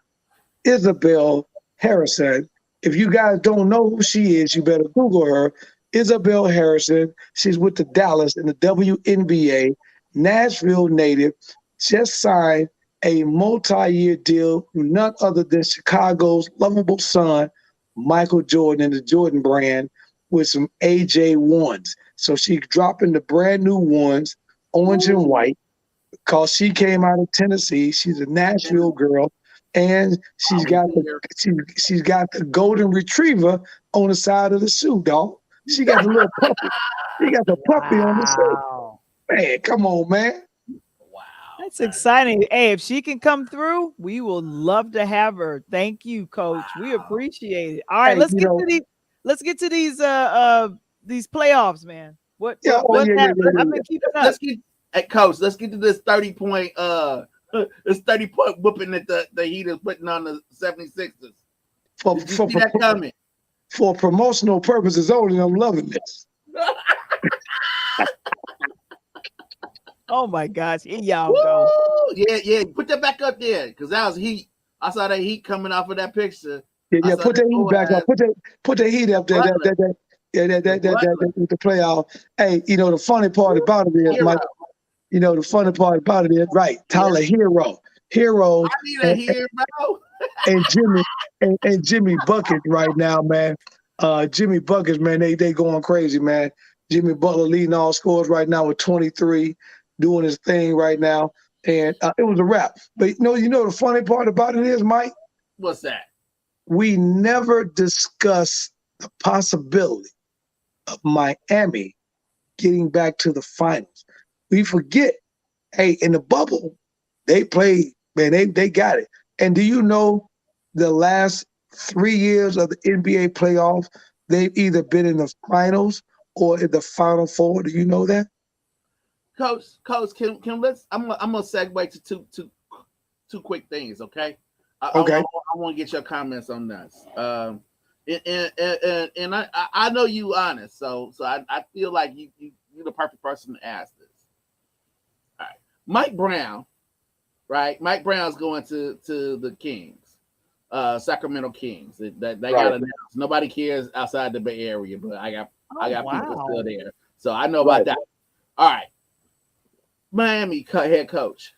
Isabel Harrison. If you guys don't know who she is, you better Google her. Isabel Harrison. She's with the Dallas in the WNBA, Nashville native, just signed a multi-year deal with none other than Chicago's lovable son, Michael Jordan, and the Jordan brand with some AJ ones. So she's dropping the brand new ones, orange and white, because she came out of Tennessee. She's a Nashville girl, and she's got the golden retriever on the side of the shoe, dog. She got the little puppy. She got the puppy on the shoe. Man, come on, man. That's exciting. Hey, if she can come through, we will love to have her. Thank you, Coach. We appreciate it. All right, let's get to these playoffs, man. What happened? I've been keeping up. Coach, let's get to this 30-point this 30-point whooping that the Heat is putting on the 76ers. Did you see that coming? For promotional purposes only, I'm loving this. Oh my gosh, here y'all go. Yeah. Put that back up there, because that was heat. I saw that heat coming off of that picture. Yeah, put the heat back up. Put the heat up there. That the playoff. Hey, the funny part about it is, Mike. The funny part about it is, right? Tyler Hero. I need a hero. And Jimmy Bucket right now, man. Jimmy Buckets, man, they going crazy, man. Jimmy Butler leading all scores right now with 23, doing his thing right now. And it was a wrap. But you know the funny part about it is, Mike? What's that? We never discuss the possibility of Miami getting back to the finals. We forget, hey, in the bubble, they played, man, they got it. And do you know the last 3 years of the NBA playoffs, they've either been in the finals or in the Final Four? Do you know that? Coach, can let's I'm gonna segue to two quick things, okay? Okay. I want to get your comments on this. And I know you honest, so I feel like you're the perfect person to ask this. All right, Mike Brown, right? Mike Brown's going to the Kings, Sacramento Kings. They got announced. Nobody cares outside the Bay Area, but I got people still there, so I know about that. All right, Miami head coach.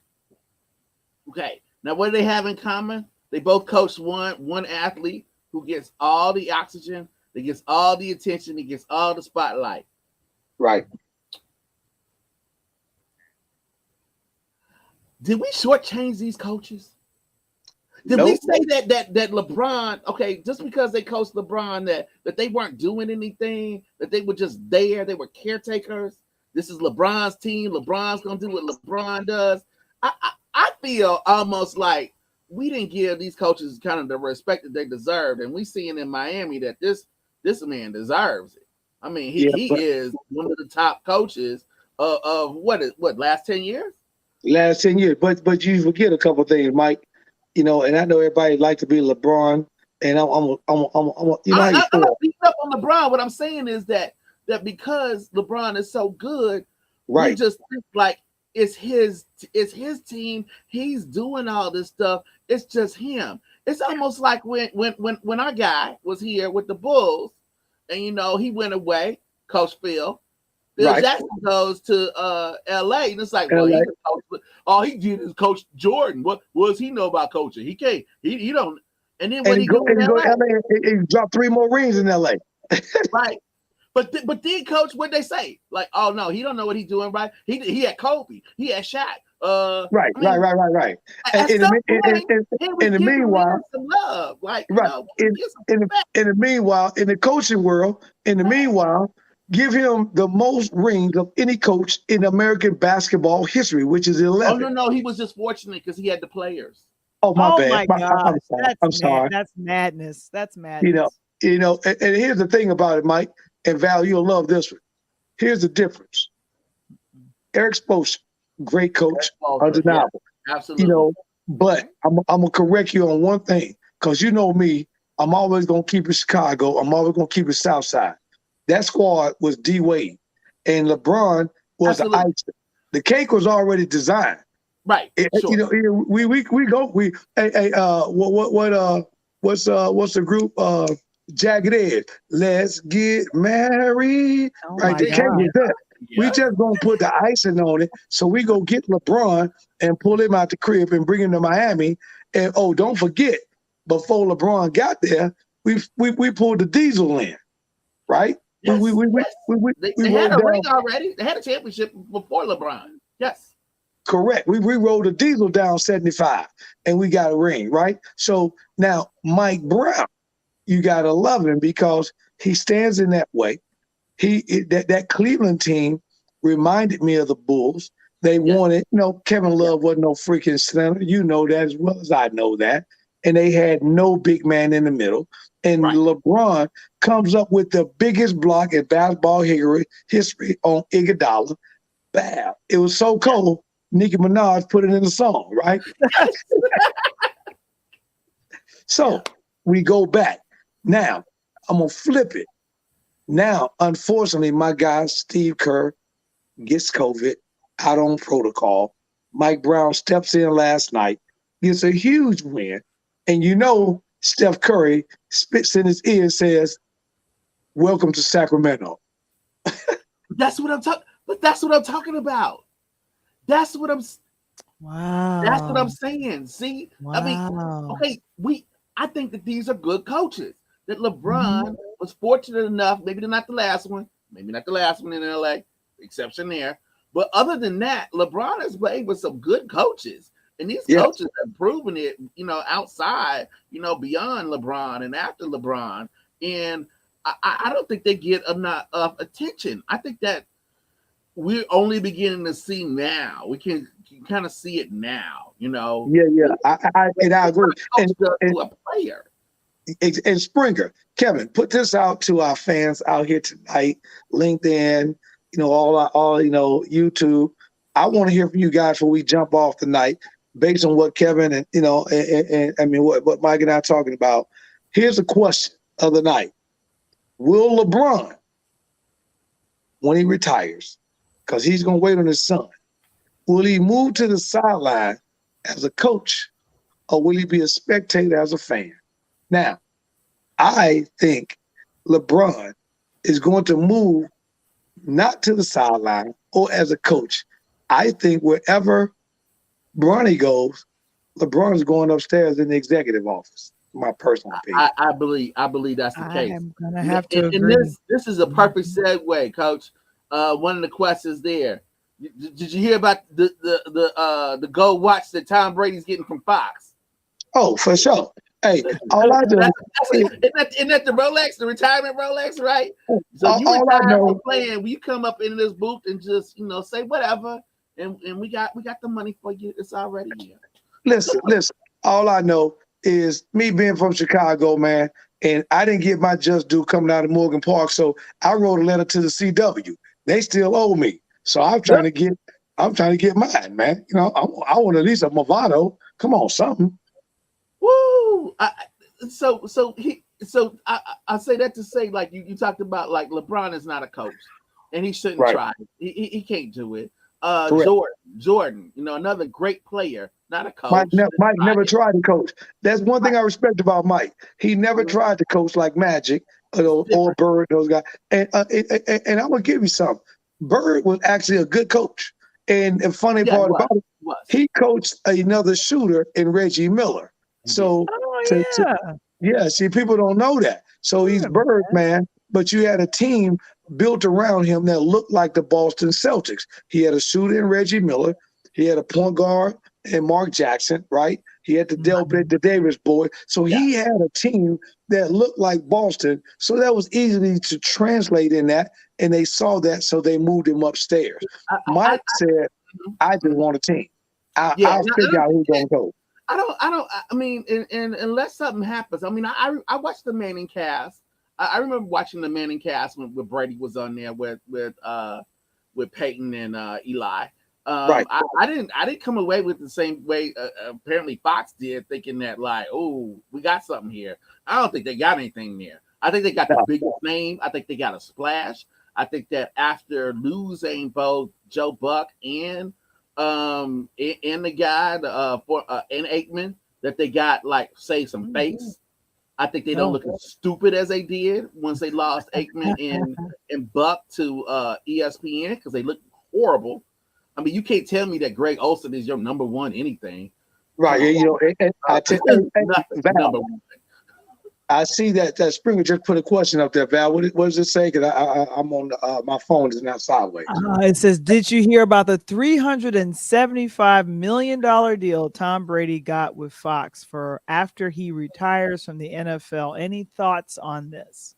Okay, now what do they have in common? They both coach one athlete who gets all the oxygen, that gets all the attention, that gets all the spotlight. Right. Did we shortchange these coaches? Did we say that LeBron, okay, just because they coached LeBron, that they weren't doing anything, that they were just there, they were caretakers? This is LeBron's team. LeBron's gonna do what LeBron does. I feel almost like we didn't give these coaches kind of the respect that they deserved, and we seeing in Miami that this man deserves it. I mean, he is one of the top coaches of what last 10 years. Last 10 years, but you forget a couple things, Mike. And I know everybody like to be LeBron, and I'm not beating up on LeBron. What I'm saying is that because LeBron is so good, right? We just think like it's his team. He's doing all this stuff. It's just him. It's almost like when our guy was here with the Bulls, and he went away, Coach Phil. Phil Right. Jackson goes to LA, and it's like, well, LA. he's a coach, but all he did is coach Jordan. What does he know about coaching? He can't. He don't. And then what And he do in he go to LA? LA and he dropped 3 more rings in LA. Right. But then, coach, what they say? Like, oh no, he don't know what he's doing. Right? He had Kobe. He had Shaq. Right. At In some the, point, he was in the giving meanwhile, him some love. Like, right. get some respect. In the meanwhile, in the coaching world, give him the most rings of any coach in American basketball history, which is Oh 11. no, he was just fortunate because he had the players. Oh, my Oh bad. my gosh, I'm sorry. that's madness. That's You know, madness. and here's the thing about it, Mike, and Val, you'll love this one. Here's the difference. Eric Spoelstra, great coach, undeniable. Yeah, absolutely. But I'm gonna correct you on one thing, because you know me, I'm always gonna keep it Chicago. I'm always gonna keep it South Side. That squad was D Wade, and LeBron was the ice. The cake was already designed. Right. Sure. What's the group? Jagged Edge. Let's get married. Oh Right. my The cake was God. there. Yeah. We just gonna put the icing on it. So we go get LeBron and pull him out the crib and bring him to Miami. And don't forget, before LeBron got there, we pulled the diesel in, right? Yes, they had a ring already. They had a championship before LeBron. Yes. Correct. We rolled the diesel down 75 and we got a ring, right? So now Mike Brown, you got to love him because he stands in that way. That Cleveland team reminded me of the Bulls. They wanted, Kevin Love wasn't no freaking center. You know that as well as I know that. And they had no big man in the middle. And LeBron comes up with the biggest block in basketball history on Iguodala. Bam. It was so cold. Nicki Minaj put it in the song, right? So we go back. Now, I'm going to flip it. Now, unfortunately, my guy, Steve Kerr, gets COVID, out on protocol. Mike Brown steps in last night, gets a huge win. And Steph Curry spits in his ear and says, "Welcome to Sacramento." That's what I'm talking. But that's what I'm talking about. That's what I'm. Wow. That's what I'm saying. See, Wow. I mean, okay, I think that these are good coaches. That LeBron was fortunate enough, maybe not the last one in LA, exception there. But other than that, LeBron has played with some good coaches. And these coaches have proven it, outside, beyond LeBron and after LeBron. And I don't think they get enough attention. I think that we're only beginning to see now. We can kind of see it now, Yeah. I agree. And a player. And Springer, Kevin, put this out to our fans out here tonight, LinkedIn, all YouTube. I want to hear from you guys before we jump off tonight, based on what Kevin and what Mike and I are talking about. Here's a question of the night: will LeBron, when he retires, because he's going to wait on his son, will he move to the sideline as a coach, or will he be a spectator as a fan? Now, I think LeBron is going to move not to the sideline or as a coach. I think wherever Bronny goes, LeBron is going upstairs in the executive office. My personal opinion. I believe that's the case. I'm gonna have to agree. And this is a perfect segue, Coach. One of the questions there. Did you hear about the gold watch that Tom Brady's getting from Fox? Oh, for sure. Hey, all I do isn't that the Rolex, the retirement Rolex, right? So you retire from playing. Will you come up into this booth and just say whatever, and we got the money for you. It's already here. Listen. All I know is me being from Chicago, man, and I didn't get my just due coming out of Morgan Park, so I wrote a letter to the CW. They still owe me, so I'm trying to get mine, man. I want at least a Movado. Come on, something. Woo! I say that to say, like you talked about, like LeBron is not a coach, and he shouldn't try. He can't do it. Correct. Jordan, another great player, not a Mike, coach. Mike never tried to coach. That's one thing I respect about Mike. He never tried to coach like Magic or Bird, those guys. And I'm gonna give you something. Bird was actually a good coach. And the funny part about it, he coached another shooter in Reggie Miller. So, see, people don't know that. So he's Bird, man. But you had a team built around him that looked like the Boston Celtics. He had a shooter in Reggie Miller. He had a point guard in Mark Jackson, right? He had the Davis boy. So he had a team that looked like Boston. So that was easy to translate in that. And they saw that, so they moved him upstairs. Mike said, I just want a team. I'll figure out who's going to go. I mean, unless something happens. I mean, I watched the Manning cast. I remember watching the Manning cast when Brady was on there with Peyton and Eli. Right. I didn't come away with the same way apparently Fox did, thinking that like, oh, we got something here. I don't think they got anything there. I think they got the biggest name. I think they got a splash. I think that after losing both Joe Buck and the guy and Aikman, that they got like save some face. I think they don't look as stupid as they did once they lost Aikman and Buck to ESPN, because they look horrible. I mean, you can't tell me that Greg Olson is your number one anything. Right. I see that Springer just put a question up there, Val. What does it say? Because I'm on my phone is now sideways. It says, did you hear about the $375 million deal Tom Brady got with Fox for after he retires from the NFL? Any thoughts on this?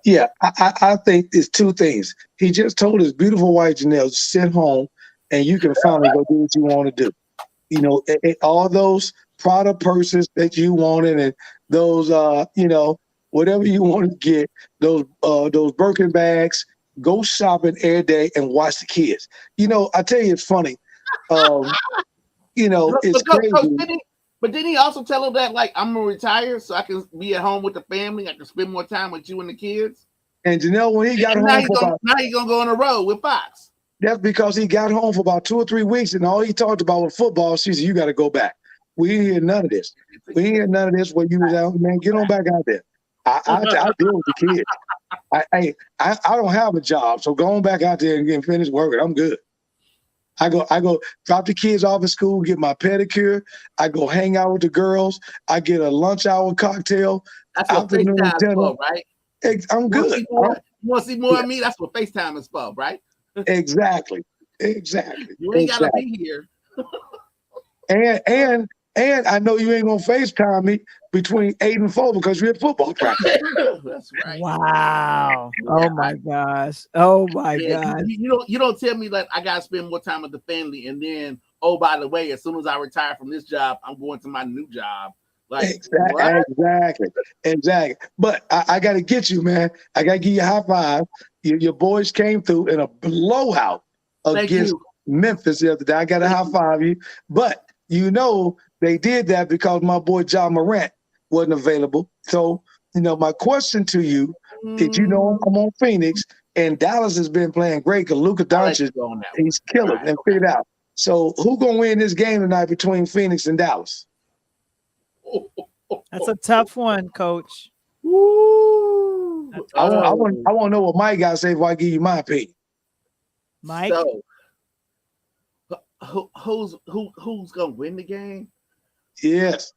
Yeah, I think it's two things. He just told his beautiful wife, Janelle, sit home and you can finally go do what you want to do. All those Prada purses that you wanted and those, whatever you want to get, those Birkin bags, go shopping every day and watch the kids. I tell you, it's funny. It's crazy. But didn't he also tell her that, like, I'm going to retire so I can be at home with the family? I can spend more time with you and the kids. And Janelle, when he got home, now he's going to go on the road with Fox. That's because he got home for about 2 or 3 weeks, and all he talked about was football. She said, you got to go back. We didn't hear none of this. We didn't hear none of this when you was out, man. Get on back out there. I deal with the kids. I don't have a job, so go on back out there and finish working. I'm good. I go drop the kids off at school, get my pedicure. I go hang out with the girls. I get a lunch hour cocktail. That's what FaceTime is for, right? I'm good. You want to see more of me? That's what FaceTime is for, right? Exactly. You ain't gotta be here. And I know you ain't gonna FaceTime me between 8 and 4 because you're at football practice. That's right. Wow. Oh my gosh. Oh my gosh. You don't tell me that I gotta spend more time with the family, and then, oh, by the way, as soon as I retire from this job, I'm going to my new job. Like, exactly. But I gotta get you, man. I gotta give you a high five. Your boys came through in a blowout against Memphis the other day. I gotta high five you. But they did that because my boy John Morant wasn't available. So, my question to you is, I'm on Phoenix, and Dallas has been playing great because Luka Doncic, he's killing and figured out. So, who gonna win this game tonight between Phoenix and Dallas? That's a tough one, Coach. Woo. I want to know what Mike got to say before I give you my opinion. Mike, so, who's gonna win the game? Yes.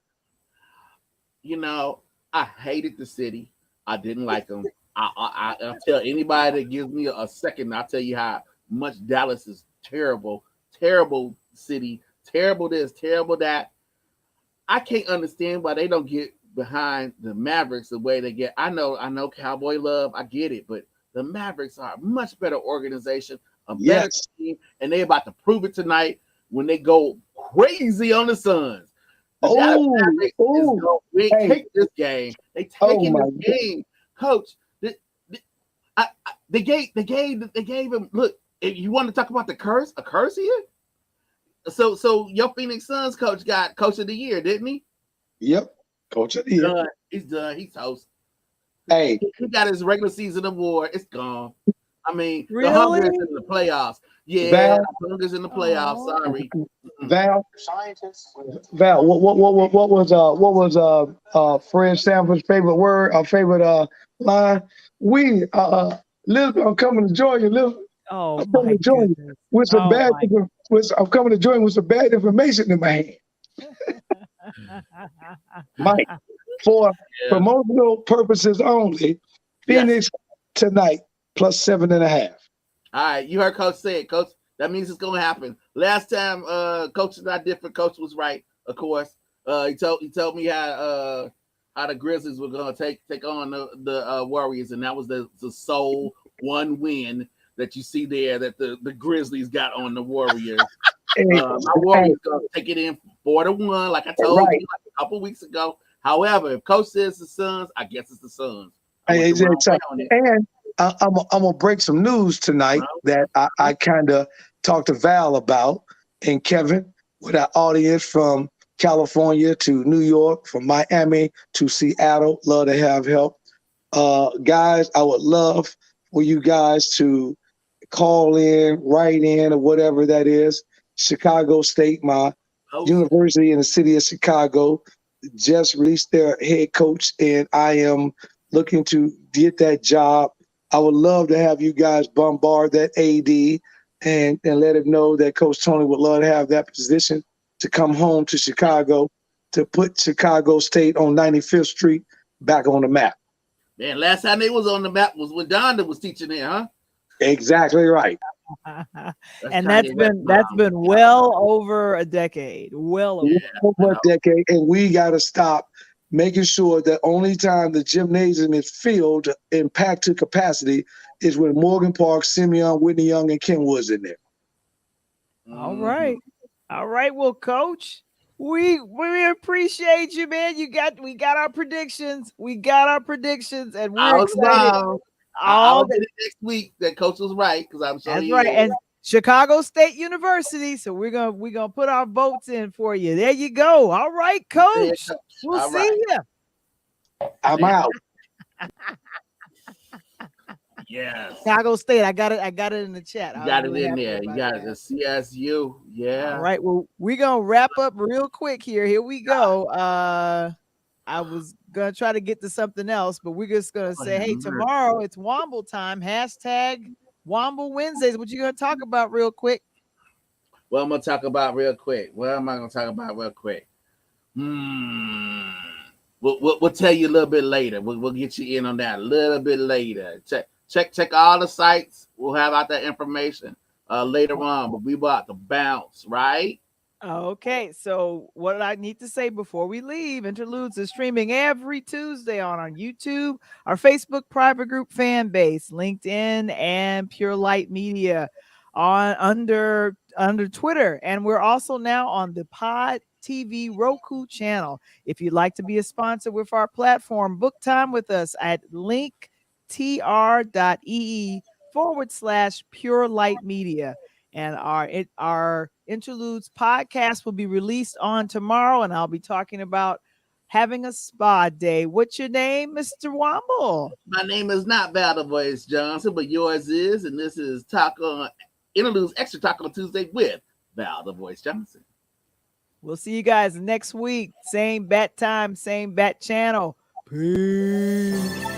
I hated the city. I didn't like them. I'll tell anybody that gives me a second, I'll tell you how much Dallas is terrible. Terrible city. Terrible this, terrible that. I can't understand why they don't get behind the Mavericks the way they get. I know Cowboy love. I get it, but the Mavericks are a much better organization, a better team, and they're about to prove it tonight when they go crazy on the Suns. They take this game. They taking this game, Coach. They gave him. Look, if you want to talk about a curse here. So your Phoenix Suns coach got Coach of the Year, didn't he? Yep, Coach of the Year. He's done. He's toast. Hey, he got his regular season award. It's gone. I mean, the hunger Really? is in the playoffs. Yeah, Val, the hunger's in the playoffs. Oh. Sorry. Val, Val. What was Fred Sanford's favorite word? Our favorite line. We Liz, I'm coming to join you. Liz, Oh I'm coming my to join you goodness. with some Oh bad. my. I'm coming to join you with some bad information in my hand, Mike. For Yeah. promotional purposes only, Yes. Phoenix tonight plus 7.5. All right. You heard Coach say it, Coach. That means it's gonna happen. Last time, Coach and I different. Coach was right, of course. He told me how the Grizzlies were gonna take on the Warriors, and that was the sole one win that you see there that the Grizzlies got on the Warriors. Hey, My Warriors gonna take it in 4-1, like I told right. you like a couple weeks ago. However, if Coach says the Suns, I guess it's the Suns. I went Hey, the wrong way on it. and I'm gonna break some news tonight that I kind of talked to Val about and Kevin with our audience from California to New York, from Miami to Seattle. Love to have help. Guys, I would love for you guys to call in, write in, or whatever that is. Chicago State, my Host. university in the city of Chicago, just released their head coach, and I am looking to get that job. I would love to have you guys bombard that AD and let him know that Coach Tony would love to have that position to come home to Chicago to put Chicago State on 95th Street back on the map. Man, last time they was on the map was when Donda was teaching there, huh? Exactly right. And that's been well over a decade. Well over. Over a decade, and we got to stop making sure that only time the gymnasium is filled and packed to capacity is when Morgan Park, Simeon, Whitney Young, and Ken Woods in there. All right. All right. Well, Coach, we appreciate you, man. We got our predictions. We got our predictions, and we're excited. I'll get it next week that Coach was right, because I'm sure that's right. And Chicago State University. So we're gonna put our votes in for you. There you go. All right, Coach. We'll see you. I'm out. Yes. Chicago State. I got it in the chat. You got it in there. You got it. The CSU. Yeah. All right. Well, we're gonna wrap up real quick here. Here we go. I was gonna try to get to something else, but we're just gonna say, hey, tomorrow it's Wamble time. Hashtag Wamble Wednesdays. What you gonna talk about real quick? What I'm gonna talk about real quick. What am I gonna talk about real quick? We'll tell you a little bit later. We'll get you in on that a little bit later. Check all the sites. We'll have out that information later on. But we about to bounce, right? Okay, so what did I need to say before we leave? Interludes is streaming every Tuesday on our YouTube, our Facebook private group fan base, LinkedIn, and Pure Light Media on under Twitter. And we're also now on the Pod TV Roku channel. If you'd like to be a sponsor with our platform, book time with us at linktr.ee/Pure Light Media. And our Interludes podcast will be released on tomorrow, and I'll be talking about having a spa day. What's your name, Mr. Wamble? My name is not Val the Voice Johnson, but yours is, and this is Interludes Extra Taco Tuesday with Val the Voice Johnson. We'll see you guys next week. Same bat time, same bat channel. Peace.